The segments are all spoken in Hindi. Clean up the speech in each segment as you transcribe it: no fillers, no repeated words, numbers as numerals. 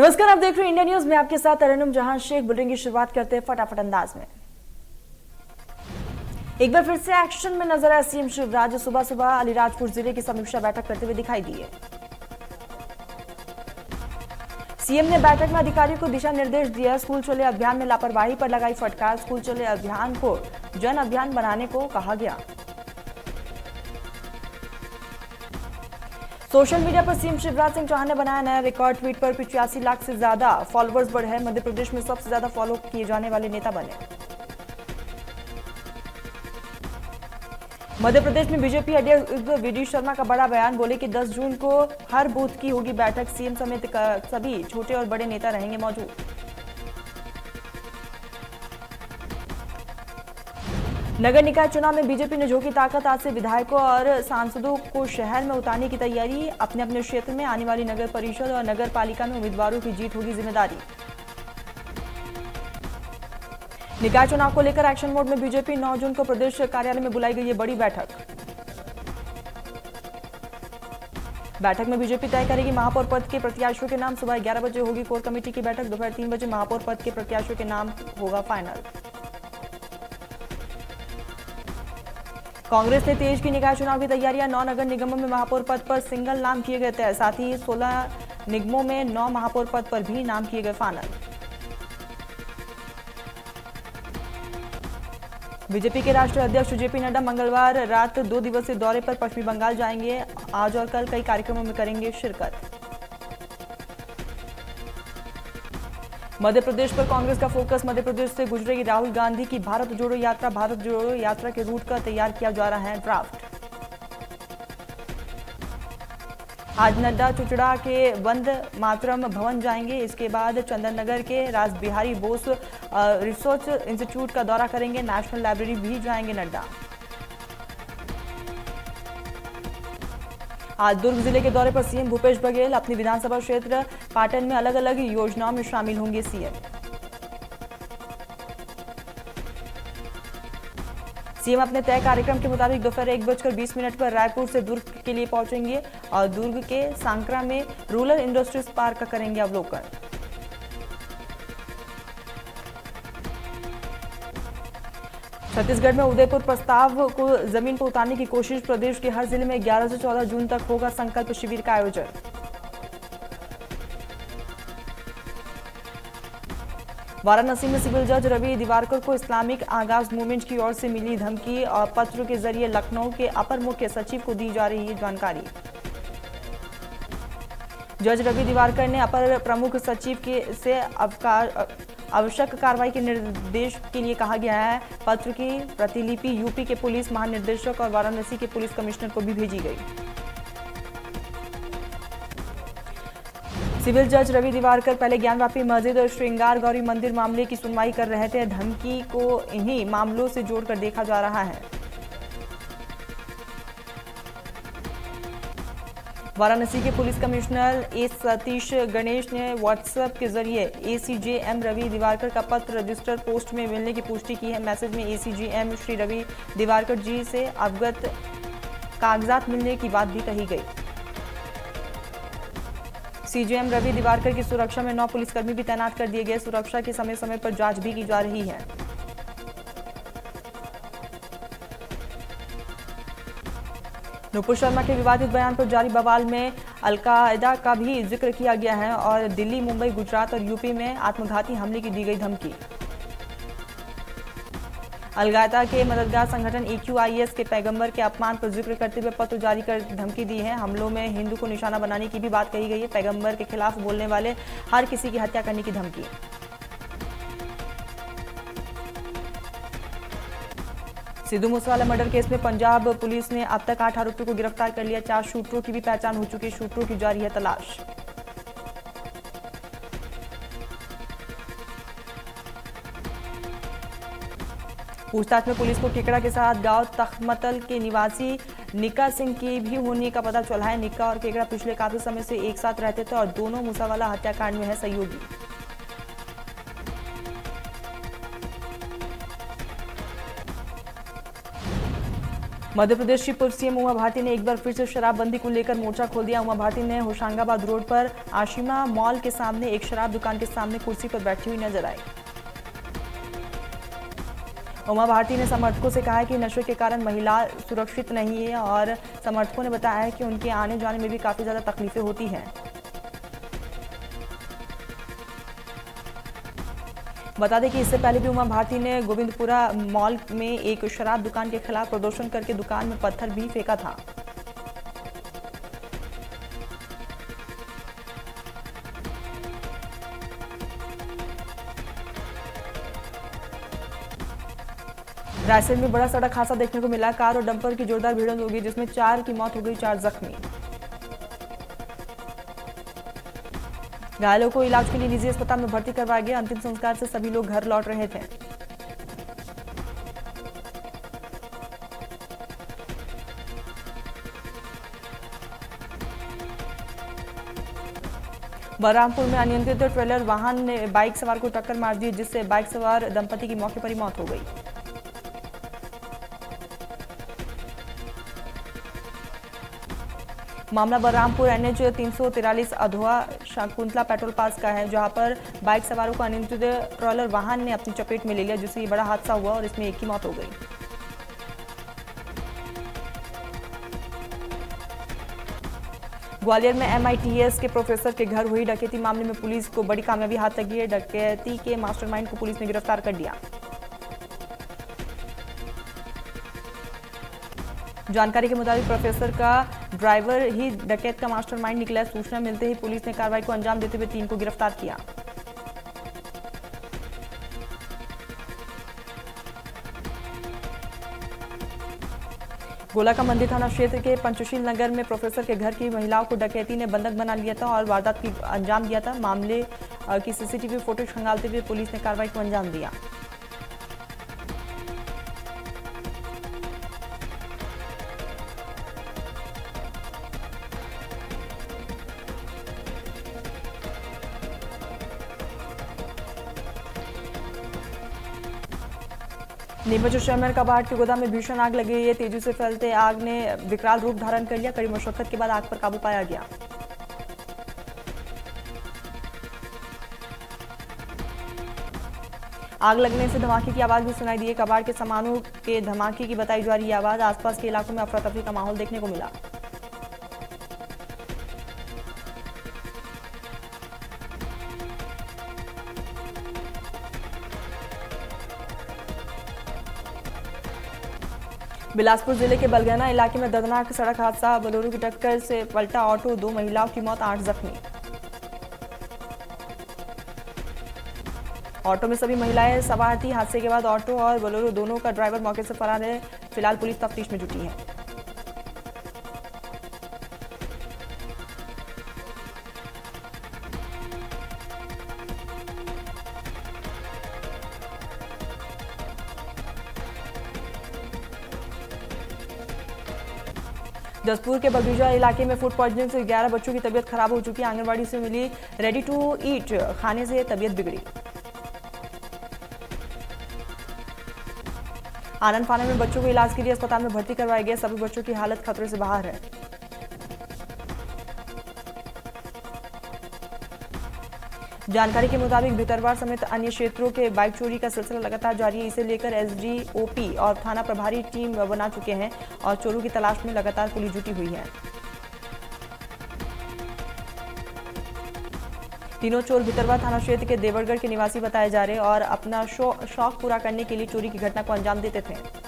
नमस्कार, आप देख रहे हैं इंडिया न्यूज में आपके साथ तरन्नुम जहां शेख। बुलेटिन की शुरुआत करते हैं फटाफट अंदाज में। एक बार फिर से एक्शन में नजर आए सीएम शिवराज। सुबह सुबह अलीराजपुर जिले की समीक्षा बैठक करते हुए दिखाई दिए। सीएम ने बैठक में अधिकारियों को दिशा निर्देश दिया। स्कूल चले अभियान में लापरवाही पर लगाई फटकार। स्कूल चले अभियान को जन अभियान बनाने को कहा गया। सोशल मीडिया पर सीएम शिवराज सिंह चौहान ने बनाया नया रिकॉर्ड। ट्वीट पर 85 लाख से ज्यादा फॉलोअर्स बढ़े। मध्य प्रदेश में सबसे ज्यादा फॉलो किए जाने वाले नेता बने। मध्य प्रदेश में बीजेपी अध्यक्ष वीडी शर्मा का बड़ा बयान। बोले कि 10 जून को हर बूथ की होगी बैठक। सीएम समेत सभी छोटे और बड़े नेता रहेंगे मौजूद। नगर निकाय चुनाव में बीजेपी ने झोंकी ताकत। आज से विधायकों और सांसदों को शहर में उतारने की तैयारी। अपने अपने क्षेत्र में आने वाली नगर परिषद और नगर पालिका में उम्मीदवारों की जीत होगी जिम्मेदारी। निकाय चुनाव को लेकर एक्शन मोड में बीजेपी। 9 जून को प्रदेश कार्यालय में बुलाई गई है बड़ी बैठक। बैठक में बीजेपी तय करेगी महापौर पद के प्रत्याशियों के नाम। सुबह 11 बजे होगी कोर कमेटी की बैठक। दोपहर 3 बजे महापौर पद के प्रत्याशियों के नाम होगा फाइनल। कांग्रेस ने तेज की निकाय चुनाव की तैयारियां। 9 नगर निगमों में महापौर पद पर सिंगल नाम किए गए तय। साथ ही 16 निगमों में 9 महापौर पद पर भी नाम किए गए फाइनल। बीजेपी के राष्ट्रीय अध्यक्ष जेपी नड्डा मंगलवार रात 2 दिवसीय दौरे पर पश्चिमी बंगाल जाएंगे। आज और कल कई कार्यक्रमों में करेंगे शिरकत। मध्य प्रदेश पर कांग्रेस का फोकस। मध्य प्रदेश से गुजरेगी राहुल गांधी की भारत जोड़ो यात्रा। भारत जोड़ो यात्रा के रूट का तैयार किया जा रहा है ड्राफ्ट। आज नड्डा चुचड़ा के वंदे मातरम भवन जाएंगे। इसके बाद चंदन नगर के राज बिहारी बोस रिसर्च इंस्टीट्यूट का दौरा करेंगे। नेशनल लाइब्रेरी भी जाएंगे नड्डा। आज दुर्ग जिले के दौरे पर सीएम भूपेश बघेल। अपनी विधानसभा क्षेत्र पाटन में अलग अलग योजनाओं में शामिल होंगे सीएम। सीएम अपने तय कार्यक्रम के मुताबिक दोपहर 1:20 पर रायपुर से दुर्ग के लिए पहुंचेंगे और दुर्ग के सांकरा में रूरल इंडस्ट्रीज पार्क का करेंगे अवलोकन। छत्तीसगढ़ में उदयपुर प्रस्ताव को जमीन पर उतारने की कोशिश। प्रदेश के हर जिले में 11 से 14 जून तक होगा संकल्प शिविर का आयोजन। वाराणसी में सिविल जज रवि दिवाकर को इस्लामिक आगाज मूवमेंट की ओर से मिली धमकी और पत्र के जरिए लखनऊ के अपर मुख्य सचिव को दी जा रही है जानकारी। जज रवि दिवाकर ने अपर प्रमुख सचिव से आवश्यक कार्रवाई के निर्देश के लिए कहा गया है। पत्र की प्रतिलिपि यूपी के पुलिस महानिदेशक और वाराणसी के पुलिस कमिश्नर को भी भेजी गई। सिविल जज रवि दिवाकर पहले ज्ञानवापी मस्जिद और श्रृंगार गौरी मंदिर मामले की सुनवाई कर रहे थे। धमकी को इन्हीं मामलों से जोड़कर देखा जा रहा है। वाराणसी के पुलिस कमिश्नर ए सतीश गणेश ने व्हाट्सएप के जरिए एसीजेएम रवि दिवाकर का पत्र रजिस्टर पोस्ट में मिलने की पुष्टि की है। मैसेज में एसीजेएम श्री रवि दिवाकर जी से अवगत कागजात मिलने की बात भी कही गई। सीजेएम रवि दिवाकर की सुरक्षा में 9 पुलिसकर्मी भी तैनात कर दिए गए। सुरक्षा की समय समय पर जांच भी की जा रही है। नुपुर शर्मा के विवादित बयान पर जारी बवाल में अलकायदा का भी जिक्र किया गया है और दिल्ली, मुंबई, गुजरात और यूपी में आत्मघाती हमले की दी गई धमकी। अलकायदा के मददगार संगठन EQIS के पैगंबर के अपमान पर जिक्र करते हुए पत्र जारी कर धमकी दी है। हमलों में हिंदू को निशाना बनाने की भी बात कही गई है। पैगंबर के खिलाफ बोलने वाले हर किसी की हत्या करने की धमकी। सिद्धू मूसेवाला मर्डर केस में पंजाब पुलिस ने अब तक 8 आरोपियों को गिरफ्तार कर लिया। 4 शूटरों की भी पहचान हो चुकी है। शूटरों की जारी है तलाश। पूछताछ में पुलिस को टिकड़ा के साथ गांव तखमतल के निवासी निक्का सिंह की भी होने का पता चला है। निक्का और केकड़ा पिछले काफी समय से एक साथ रहते थे और दोनों मूसेवाला हत्याकांड में है सहयोगी। मध्य प्रदेश की पूर्व सीएम उमा भारती ने एक बार फिर से शराबबंदी को लेकर मोर्चा खोल दिया। उमा भारती ने होशंगाबाद रोड पर आशिमा मॉल के सामने एक शराब दुकान के सामने कुर्सी पर बैठी हुई नजर आई। उमा भारती ने समर्थकों से कहा है कि नशे के कारण महिला सुरक्षित नहीं है और समर्थकों ने बताया है कि उनके आने जाने में भी काफी ज्यादा तकलीफें होती हैं। बता दें कि इससे पहले भी उमा भारती ने गोविंदपुरा मॉल में एक शराब दुकान के खिलाफ प्रदर्शन करके दुकान में पत्थर भी फेंका था। रायसेन में बड़ा सड़क हादसा देखने को मिला। कार और डंपर की जोरदार भिड़ंत हो गई, जिसमें 4 की मौत हो गई, 4 जख्मी। घायलों को इलाज के लिए निजी अस्पताल में भर्ती करवाया गया। अंतिम संस्कार से सभी लोग घर लौट रहे थे। बलरामपुर में अनियंत्रित ट्रेलर वाहन ने बाइक सवार को टक्कर मार दी, जिससे बाइक सवार दंपति की मौके पर ही मौत हो गई। मामला बलरामपुर NH 343 अधवा शकुंतला पेट्रोल पास का है, जहां पर बाइक सवारों को अनियंत्रित ट्रॉलर वाहन ने अपनी चपेट में ले लिया, जिससे बड़ा हादसा हुआ और इसमें एक की मौत हो गई। ग्वालियर में MITS के प्रोफेसर के घर हुई डकैती मामले में पुलिस को बड़ी कामयाबी हाथ लगी है। डकैती के मास्टरमाइंड को पुलिस ने गिरफ्तार कर लिया। जानकारी के मुताबिक प्रोफेसर का ड्राइवर ही डकैत का मास्टरमाइंड निकला। सूचना मिलते ही पुलिस ने कार्रवाई को अंजाम देते हुए 3 को गिरफ्तार किया। गोला का मंदिर थाना क्षेत्र के पंचशील नगर में प्रोफेसर के घर की महिलाओं को डकैती ने बंधक बना लिया था और वारदात की अंजाम दिया था। मामले की CCTV फुटेज खंगालते हुए पुलिस ने कार्रवाई को अंजाम दिया। नीमच शहर कबाड़ के गोदाम में भीषण आग लगी है। तेजी से फैलते आग ने विकराल रूप धारण कर लिया। कड़ी मशक्कत के बाद आग पर काबू पाया गया। आग लगने से धमाके की आवाज भी सुनाई दी है। कबाड़ के सामानों के धमाके की बताई जा रही आवाज। आसपास के इलाकों में अफरा तफरी का माहौल देखने को मिला। बिलासपुर जिले के बलगना इलाके में दर्दनाक सड़क हादसा। बोलेरो की टक्कर से पलटा ऑटो, 2 महिलाओं की मौत, 8 जख्मी। ऑटो में सभी महिलाएं सवार थी। हादसे के बाद ऑटो और बोलेरो दोनों का ड्राइवर मौके से फरार है। फिलहाल पुलिस तफ्तीश में जुटी है। जसपुर के बगीचा इलाके में फूड पॉइजनिंग से 11 बच्चों की तबीयत खराब हो चुकी है। आंगनबाड़ी से मिली रेडी टू ईट खाने से तबीयत बिगड़ी। आनंद फानन में बच्चों को इलाज के लिए अस्पताल में भर्ती करवाया गया। सभी बच्चों की हालत खतरे से बाहर है। जानकारी के मुताबिक भितरवार समेत अन्य क्षेत्रों के बाइक चोरी का सिलसिला लगातार जारी है। इसे लेकर SDOP और थाना प्रभारी टीम बना चुके हैं और चोरों की तलाश में लगातार पुलिस जुटी हुई है। तीनों चोर भितरवार थाना क्षेत्र के देवरगढ़ के निवासी बताए जा रहे और अपना शौक पूरा करने के लिए चोरी की घटना को अंजाम देते थे।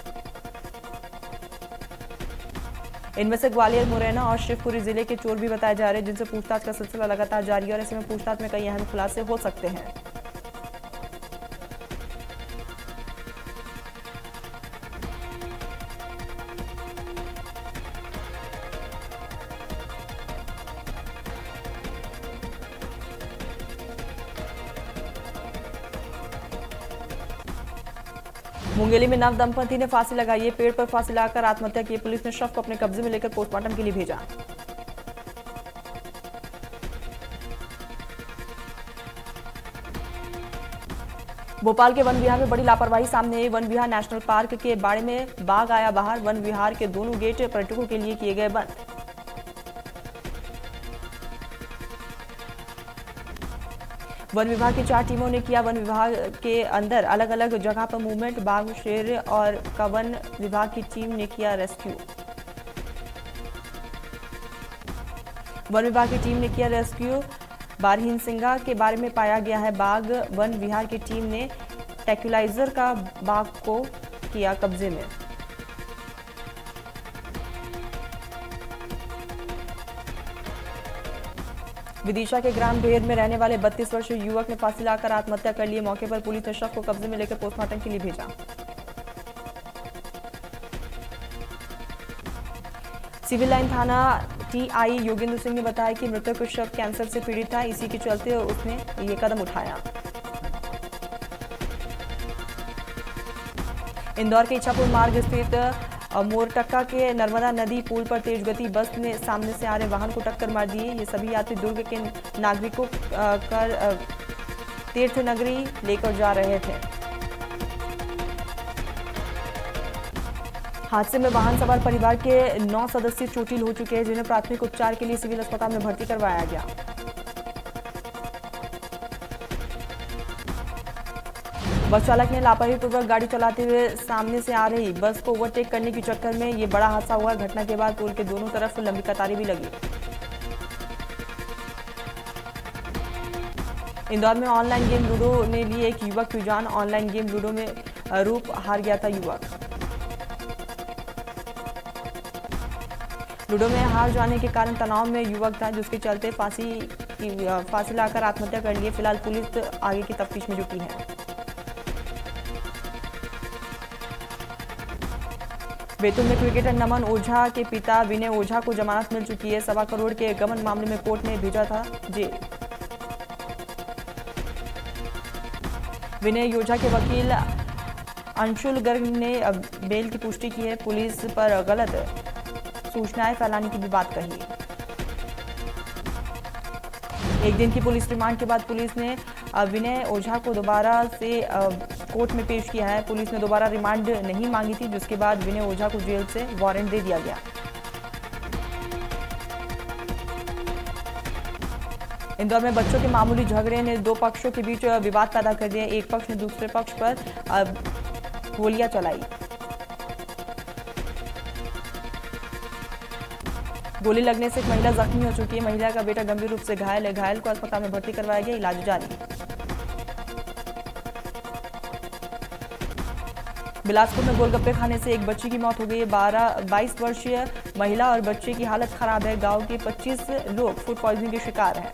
इनमें से ग्वालियर, मुरैना और शिवपुरी जिले के चोर भी बताए जा रहे हैं, जिनसे पूछताछ का सिलसिला लगातार जारी है और ऐसे में पूछताछ में कई अहम खुलासे हो सकते हैं। मुंगेली में नव दंपति ने फांसी लगाई है। पेड़ पर फांसी लगाकर आत्महत्या की। पुलिस ने शव को अपने कब्जे में लेकर पोस्टमार्टम के लिए भेजा। भोपाल के वन विहार में बड़ी लापरवाही सामने आई। वन विहार नेशनल पार्क के बाड़े में बाघ आया बाहर। वन विहार के दोनों गेट पर्यटकों के लिए किए गए बंद। वन विभाग की 4 टीमों ने किया वन विभाग के अंदर अलग अलग जगह पर मूवमेंट। बाघ, शेर और का वन विभाग की टीम ने किया रेस्क्यू। वन विभाग की टीम ने किया रेस्क्यू। बारहीन सिंगा के बारे में पाया गया है बाघ। वन विहार की टीम ने ट्रैंक्विलाइजर का बाघ को किया कब्जे में। विदिशा के ग्राम ढेर में रहने वाले 32 वर्षीय युवक ने फांसी लाकर आत्महत्या कर ली। मौके पर पुलिस ने शव को कब्जे में लेकर पोस्टमार्टम के लिए भेजा। सिविल लाइन थाना टीआई योगेंद्र सिंह ने बताया कि मृतक शव कैंसर से पीड़ित था। इसी के चलते उसने ये कदम उठाया। इंदौर के इच्छापुर मार्ग स्थित मोरटक्का के नर्मदा नदी पुल पर तेज गति बस ने सामने से आ रहे वाहन को टक्कर मार दी। ये सभी यात्री दुर्ग के नागरिकों कर तीर्थ नगरी लेकर जा रहे थे। हादसे में वाहन सवार परिवार के 9 सदस्य चोटिल हो चुके हैं, जिन्हें प्राथमिक उपचार के लिए सिविल अस्पताल में भर्ती करवाया गया। बस चालक ने लापरवाही पूर्वक गाड़ी चलाते हुए सामने से आ रही बस को ओवरटेक करने के चक्कर में ये बड़ा हादसा हुआ। घटना के बाद पुल के दोनों तरफ लंबी कतारें भी लगी। इंदौर में ऑनलाइन गेम लूडो ने लिए एक युवक की जान। ऑनलाइन गेम लूडो में रूप हार गया था युवक। लूडो में हार जाने के कारण तनाव में युवक था, जिसके चलते फांसी लाकर आत्महत्या कर लिए। फिलहाल पुलिस आगे की तफ्तीश में जुटी है। बैतूल में क्रिकेटर नमन ओझा के पिता विनय ओझा को जमानत मिल चुकी है। 1.25 करोड़ के गबन मामले में कोर्ट ने भेजा था जेल। विनय ओझा के वकील अंशुल गर्ग ने बेल की पुष्टि की है। पुलिस पर गलत सूचनाएं फैलाने की भी बात कही। एक दिन की पुलिस रिमांड के बाद पुलिस ने विनय ओझा को दोबारा से कोर्ट में पेश किया है। पुलिस ने दोबारा रिमांड नहीं मांगी थी, जिसके बाद विनय ओझा को जेल से वारंट दे दिया गया। इंदौर में बच्चों के मामूली झगड़े ने 2 पक्षों के बीच विवाद पैदा कर दिया। एक पक्ष ने दूसरे पक्ष पर गोलियां चलाई। गोली लगने से एक महिला जख्मी हो चुकी है। महिला का बेटा गंभीर रूप से घायल है। घायल को अस्पताल में भर्ती करवाया गया, इलाज जारी। बिलासपुर में गोलगप्पे खाने से एक बच्ची की मौत हो गई। 22 वर्षीय महिला और बच्चे की हालत खराब है। गांव के 25 लोग फूड पॉइजनिंग के शिकार हैं।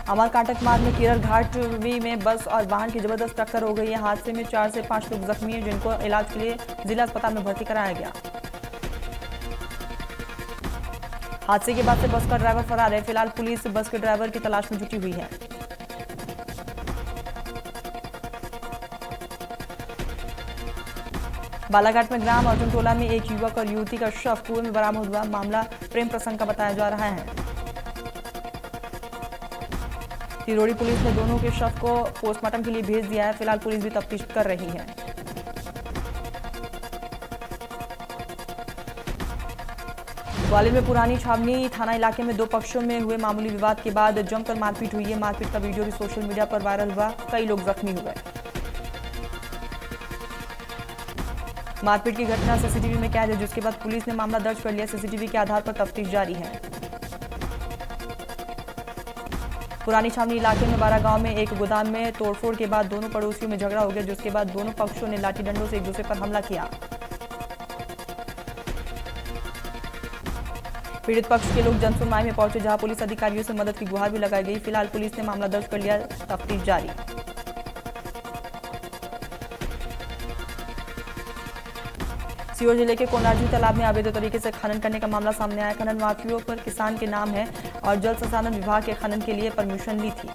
अमरकांटक मार्ग में केरल घाट में बस और वाहन की जबरदस्त टक्कर हो गई है। हादसे में 4 से 5 लोग जख्मी हैं, जिनको इलाज के लिए जिला अस्पताल में भर्ती कराया गया। हादसे के बाद से बस का ड्राइवर फरार है। फिलहाल पुलिस बस के ड्राइवर की तलाश में जुटी हुई है। बालाघाट में ग्राम अर्जुनटोला में एक युवक और युवती का शव कुएं में बरामद हुआ। मामला प्रेम प्रसंग का बताया जा रहा है। तिरोड़ी पुलिस ने दोनों के शव को पोस्टमार्टम के लिए भेज दिया है। फिलहाल पुलिस भी तफ्तीश कर रही है। ग्वालियर में पुरानी छावनी थाना इलाके में 2 पक्षों में हुए मामूली विवाद के बाद जमकर मारपीट हुई है। मारपीट का वीडियो भी सोशल मीडिया पर वायरल हुआ। कई लोग जख्मी हुए। मारपीट की घटना सीसीटीवी में कैद है, जिसके बाद पुलिस ने मामला दर्ज कर लिया। सीसीटीवी के आधार पर तफ्तीश जारी है। पुरानी छावनी इलाके में बारा गांव में एक गोदाम में तोड़फोड़ के बाद दोनों पड़ोसियों में झगड़ा हो गया, जिसके बाद दोनों पक्षों ने लाठी डंडों से एक दूसरे पर हमला किया। पीड़ित पक्ष के लोग जनसुनवाई में पहुंचे, जहां पुलिस अधिकारियों से मदद की गुहार भी लगाई गई। फिलहाल पुलिस ने मामला दर्ज कर लिया, तफ्तीश जारी। सीहोर जिले के कोनार्जी तालाब में अवैध तरीके से खनन करने का मामला सामने आया। खनन माफियों पर किसान के नाम है और जल संसाधन विभाग के खनन के लिए परमिशन ली थी।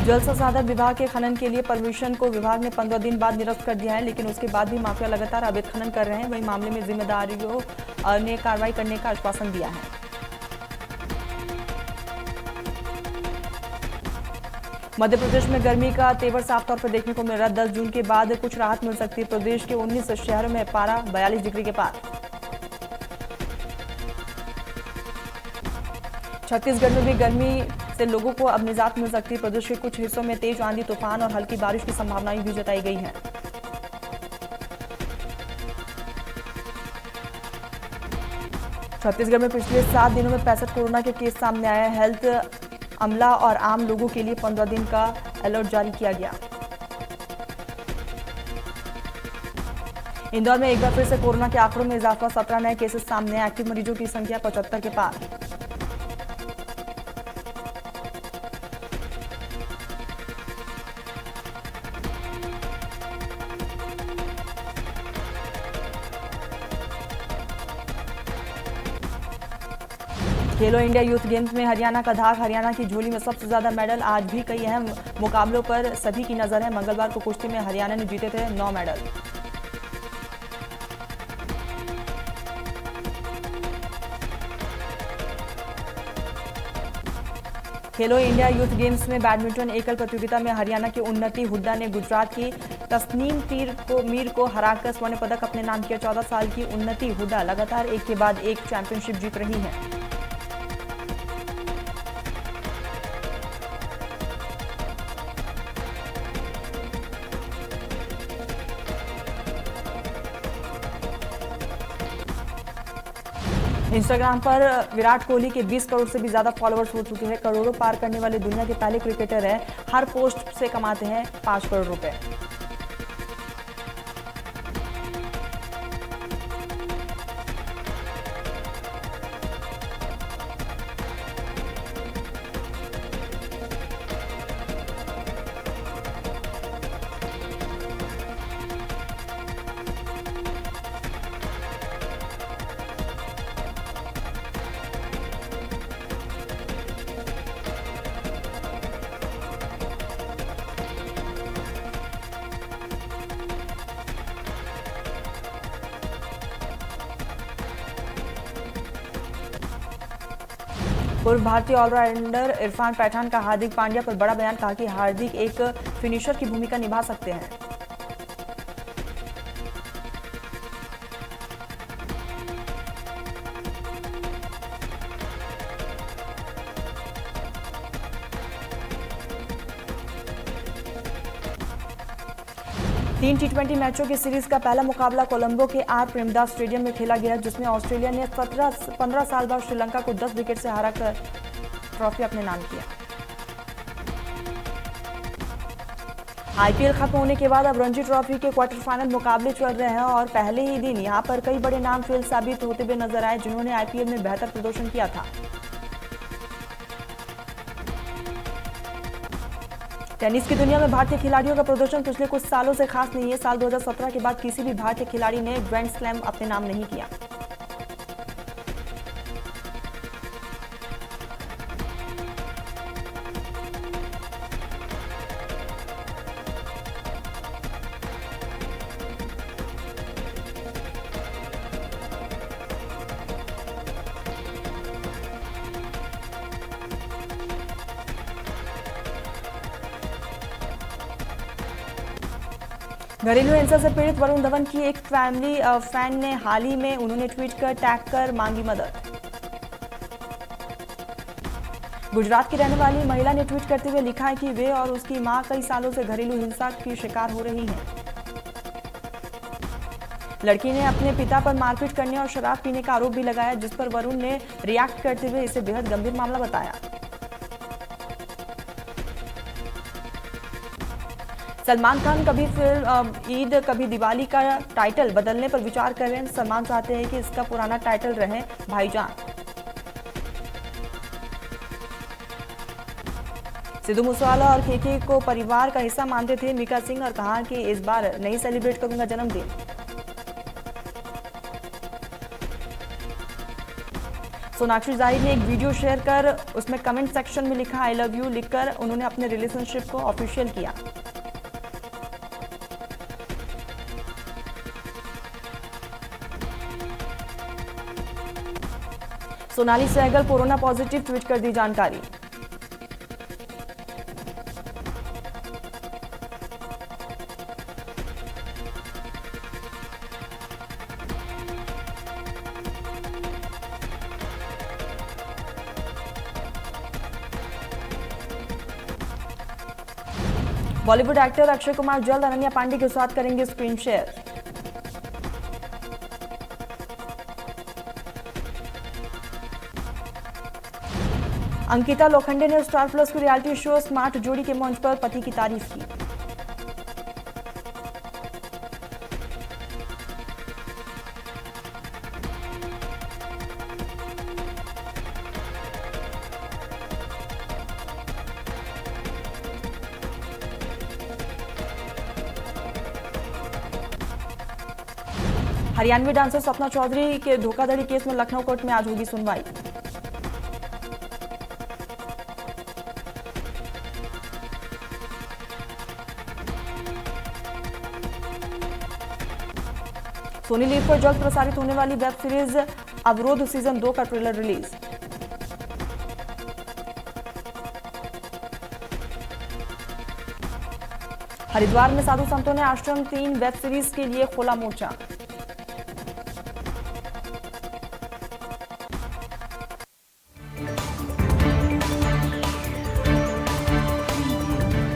जल संसाधन विभाग के खनन के लिए परमिशन को विभाग ने 15 दिन बाद निरस्त कर दिया है, लेकिन उसके बाद भी माफिया लगातार अवैध खनन कर रहे हैं। वहीं मामले में जिम्मेदारियों ने कार्रवाई करने का आश्वासन दिया है। मध्य प्रदेश में गर्मी का तेवर साफ तौर पर देखने को मिल रहा है। 10 जून के बाद कुछ राहत मिल सकती है। प्रदेश के 19 शहरों में पारा 42 डिग्री के पार। छत्तीसगढ़ में भी गर्मी से लोगों को अब निजात मिल सकती है। प्रदेश के कुछ हिस्सों में तेज आंधी, तूफान और हल्की बारिश की संभावनाएं भी जताई गई है। छत्तीसगढ़ में पिछले 7 दिनों में 65 कोरोना के केस सामने आए। हेल्थ अमला और आम लोगों के लिए 15 दिन का अलर्ट जारी किया गया। इंदौर में एक बार फिर से कोरोना के आंकड़ों में इजाफा, 17 नए केसेस सामने आए। एक्टिव मरीजों की संख्या 75 के पार। खेलो इंडिया यूथ गेम्स में हरियाणा का धाक, हरियाणा की झोली में सबसे ज्यादा मेडल। आज भी कई अहम मुकाबलों पर सभी की नजर है। मंगलवार को कुश्ती में हरियाणा ने जीते थे 9 मेडल। खेलो इंडिया यूथ गेम्स में बैडमिंटन एकल प्रतियोगिता में हरियाणा की उन्नति हुड्डा ने गुजरात की तस्नीम मीर को हराकर स्वर्ण पदक अपने नाम किया। 14 साल की उन्नति हुड्डा लगातार एक के बाद एक चैंपियनशिप जीत रही है। इंस्टाग्राम पर विराट कोहली के 20 करोड़ से भी ज्यादा फॉलोअर्स हो चुके हैं। करोड़ों पार करने वाले दुनिया के पहले क्रिकेटर हैं। हर पोस्ट से कमाते हैं 5 करोड़ रुपए। पूर्व भारतीय ऑलराउंडर इरफान पठान का हार्दिक पांड्या पर बड़ा बयान, कहा कि हार्दिक एक फिनिशर की भूमिका निभा सकते हैं। तीन T20 मैचों की सीरीज का पहला मुकाबला कोलंबो के आर प्रेमदास स्टेडियम में खेला गया, जिसमें ऑस्ट्रेलिया ने 15 साल बाद श्रीलंका को 10 विकेट से हराकर ट्रॉफी अपने नाम किया। आईपीएल खत्म होने के बाद अब रणजी ट्रॉफी के क्वार्टर फाइनल मुकाबले चल रहे हैं और पहले ही दिन यहां पर कई बड़े नाम फेल साबित होते हुए नजर आए, जिन्होंने आईपीएल में बेहतर प्रदर्शन किया था। टेनिस की दुनिया में भारतीय खिलाड़ियों का प्रदर्शन पिछले कुछ सालों से खास नहीं है। साल 2017 के बाद किसी भी भारतीय खिलाड़ी ने ग्रैंड स्लैम अपने नाम नहीं किया। घरेलू हिंसा से पीड़ित वरुण धवन की एक फैमिली फैन ने हाल ही में उन्होंने ट्वीट कर टैग कर मांगी मदद। गुजरात की रहने वाली महिला ने ट्वीट करते हुए लिखा है कि वे और उसकी मां कई सालों से घरेलू हिंसा की शिकार हो रही हैं। लड़की ने अपने पिता पर मारपीट करने और शराब पीने का आरोप भी लगाया, जिस पर वरुण ने रिएक्ट करते हुए इसे बेहद गंभीर मामला बताया। सलमान खान कभी फिल्म ईद कभी दिवाली का टाइटल बदलने पर विचार कर रहे हैं। सलमान चाहते हैं कि इसका पुराना टाइटल रहे भाईजान। सिद्धू मूसेवाला और केके को परिवार का हिस्सा मानते थे मीका सिंह, और कहा कि इस बार नहीं सेलिब्रेट करूंगा जन्मदिन। सोनाक्षी जाहिद ने एक वीडियो शेयर कर उसमें कमेंट सेक्शन में लिखा आई लव यू लिखकर उन्होंने अपने रिलेशनशिप को ऑफिशियल किया। Sonali Sehgal corona positive, tweet कर दी जानकारी। बॉलीवुड एक्टर अक्षय कुमार जल्द अनन्या पांडे के साथ करेंगे स्क्रीन शेयर। अंकिता लोखंडे ने स्टार प्लस की रियलिटी शो स्मार्ट जोड़ी के मंच पर पति की तारीफ की। हरियाणवी डांसर सपना चौधरी के धोखाधड़ी केस में लखनऊ कोर्ट में आज होगी सुनवाई। सोनी लीव पर जल्द प्रसारित होने वाली वेब सीरीज अवरोध सीजन 2 का ट्रेलर रिलीज। हरिद्वार में साधु संतों ने आश्रम 3 वेब सीरीज के लिए खोला मोर्चा।